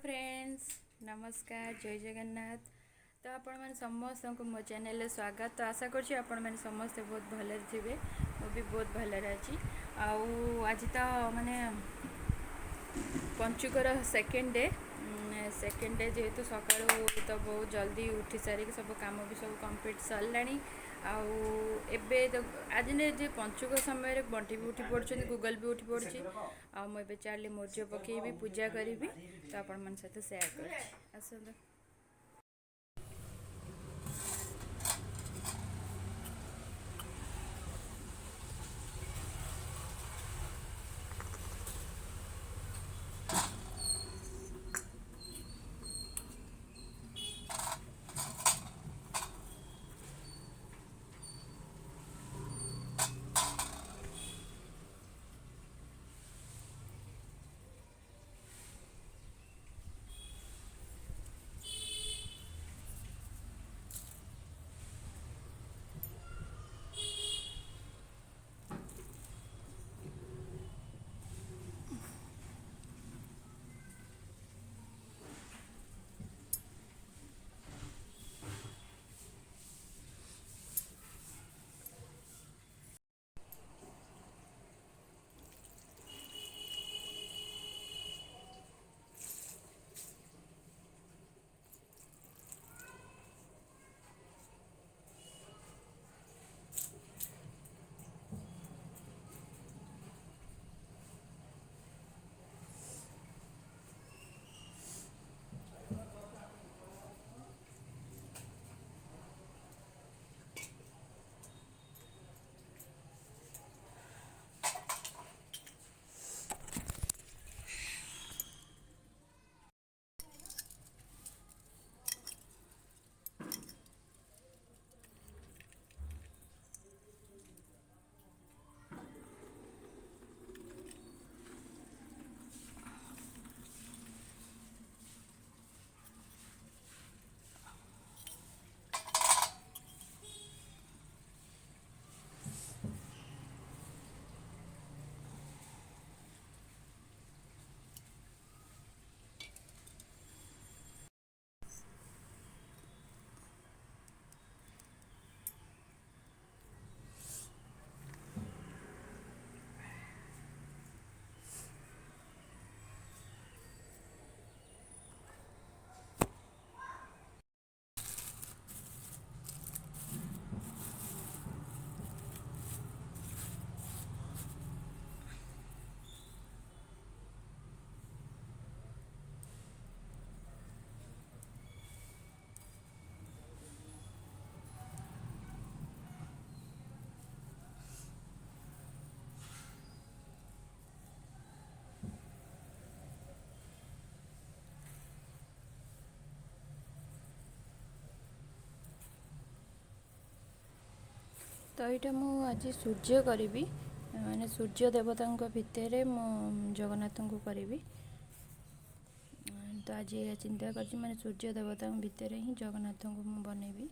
Friends, नमस्कार, जय जगन्नाथ। तो आपण मैंने समस्त को मो चैनल स्वागत। तो आशा करुँच आपण मैंने समस्ते बहुत भले थे। मु भी बहुत भले अच्छी। आज तो माने पंचुकर सेकेंड डे। सेकेंड डे जेहेतु सका तो बहुत जल्दी उठी सारी सब कम भी सब कम्प्लीट सरला। आबे तो आज ने पंचुक समय बंटी भी उठी पड़े, गूगल भी उठी पड़ी। मुझे चार्ली मोर्ज पकईबी पूजा करी तो आपण मन सहित सेयार कर। तो यहाँ मुझे सूर्य करी माने सूर्य देवता भितर मु जगन्नाथ को करी। तो आज चिंता कर माने सूर्य देवता भितर ही जगन्नाथ को मु बनैबी।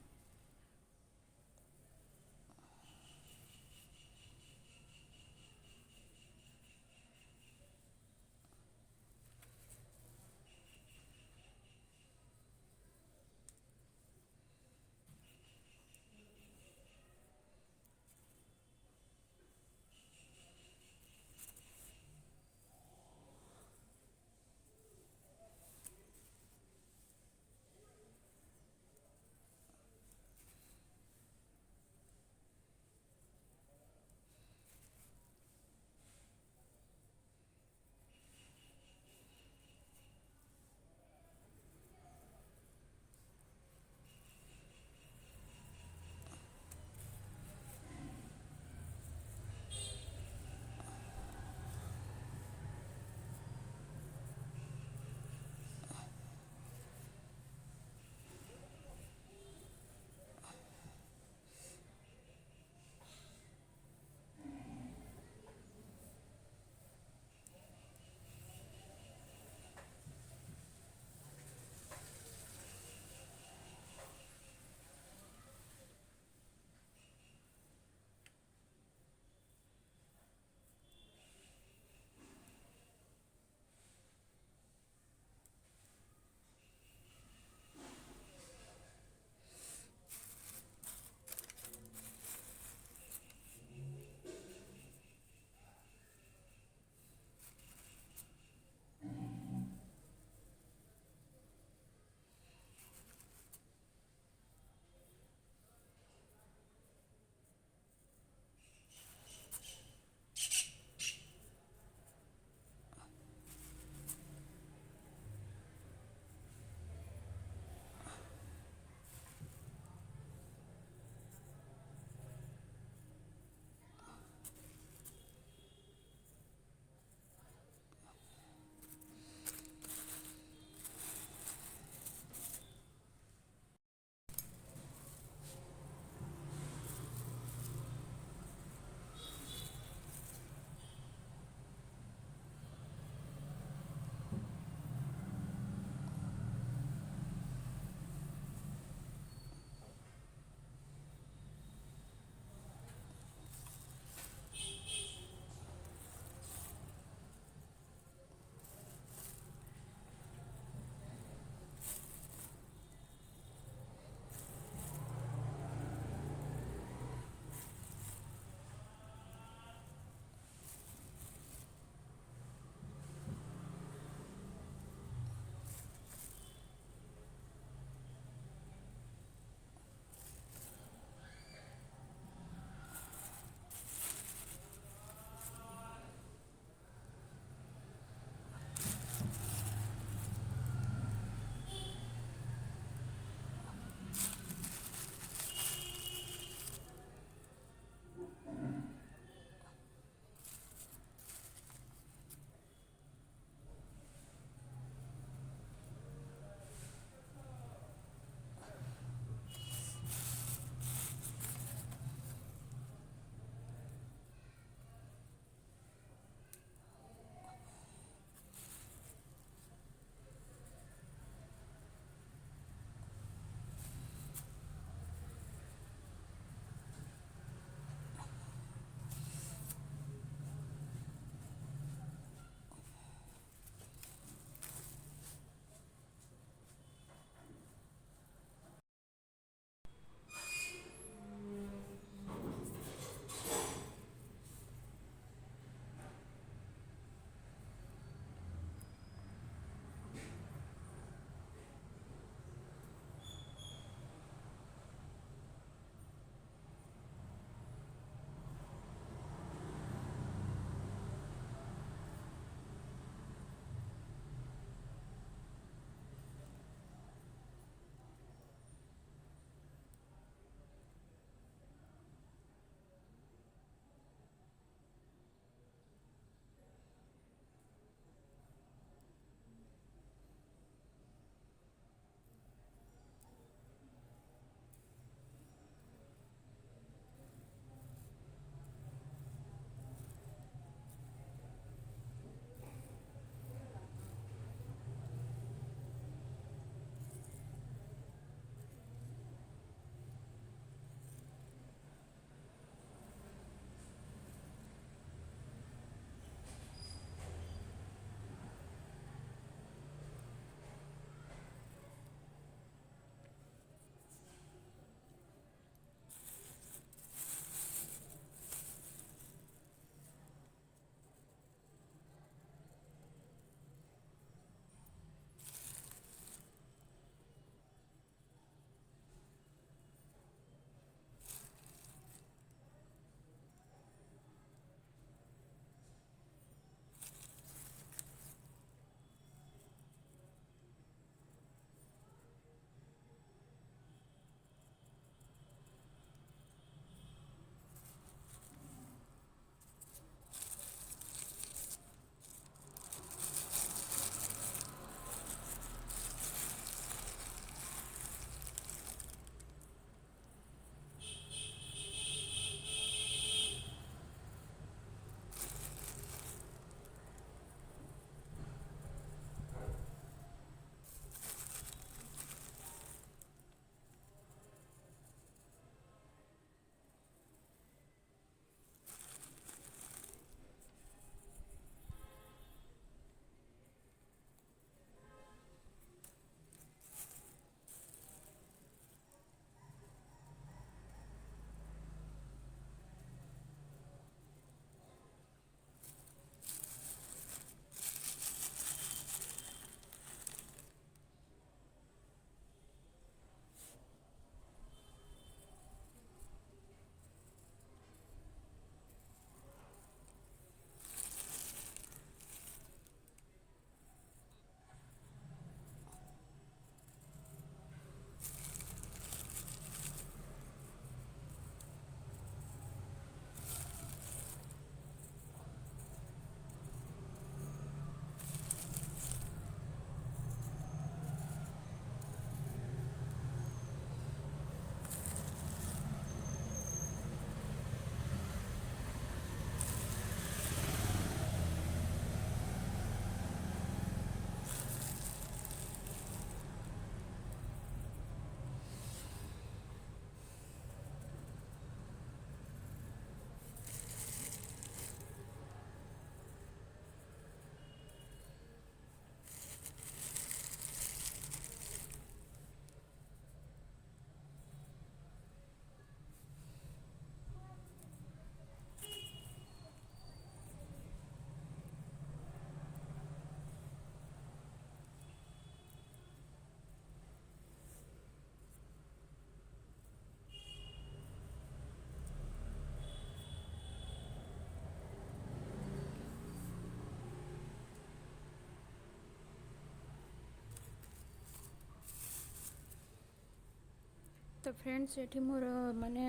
तो फ्रेंड्स ये मोर माने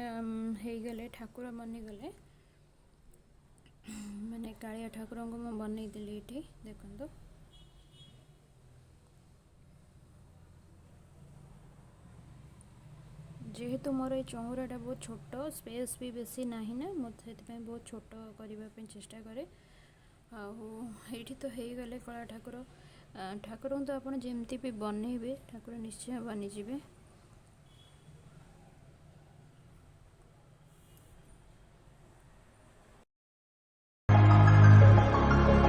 गले ठाकुर बनीगले माने कालिया ठाकुर को मैं बनईली ये देखो जेहेतु मोर ये चौराटा बहुत छोट स्पेस भी बेसी ना ना मत बहुत छोट करने चेष्टा करे आठी तो हो गले कला ठाकुर ठाकुर तो आप जमती भी बनइबे ठाकुर निश्चय बनीजे।